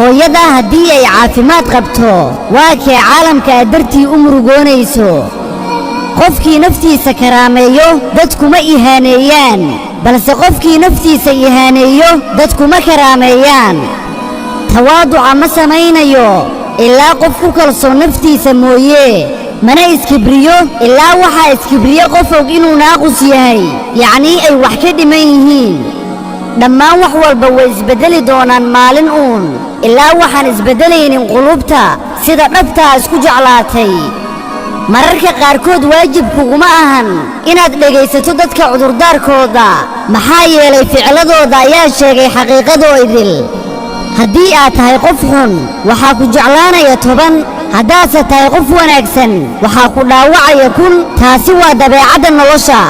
hooyada haddii ay caafimaad qabto waa kee caalamka dartii u murugoonayso qofkii naftiisa karaameeyo dadkuma ihaaneeyaan balse qofkii naftiisa ihaaneeyo dadkuma karaameeyaan tawaaduca ma samaynayo ilaa qof ku kalsoon naftiisa mooye mana iskibriyo ilaa waxaa iskibriyo qof og inuu naaqus yahay yacnii ay wax ka dhiman yihiin dhammaan wax walba way isbeddeli doonaan maalin uun ilaa waxaan isbeddelaynin qulubta sida dhabtaa isku jeclaatay mararka qaarkood waajib kuguma ahan inaad dhegaysato dadka cudurdaarkooda maxaa yeelay ficladooda ayaa sheegay xaqiiqadoo idil haddii aad tahay qof xun waxaa ku jeclaanaya 10 haddaadse tahay qof wanaagsan waxaa ku dhaawacaya 1 taasi waa dabeecadda nolosha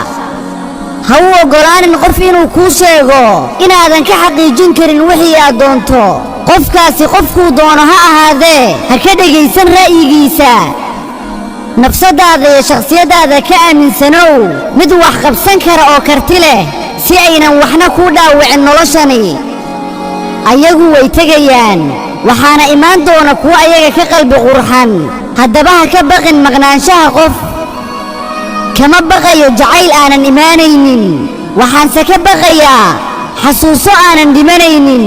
ha u oggolaanin qof inuu kuu sheego inaadan ka xaqiijin karin wixii aad doonto qofkaasi qofkuu doono ha ahaadee ha ka dhegaysan ra'yigiisa nafsadaada iyo shakhsiyadaada ka aaminsanow mid wax qabsan kara oo karti leh si aynan waxna kuu dhaawicin noloshani ayagu way tegayaan waxaana imaan doona kuwa ayaga ka qalbi qurxan haddaba ha ka baqin maqnaanshaha qof kama baqayo jacayl aanan imaanaynin waxaanse ka baqayaa xasuuso aanan dhimanaynin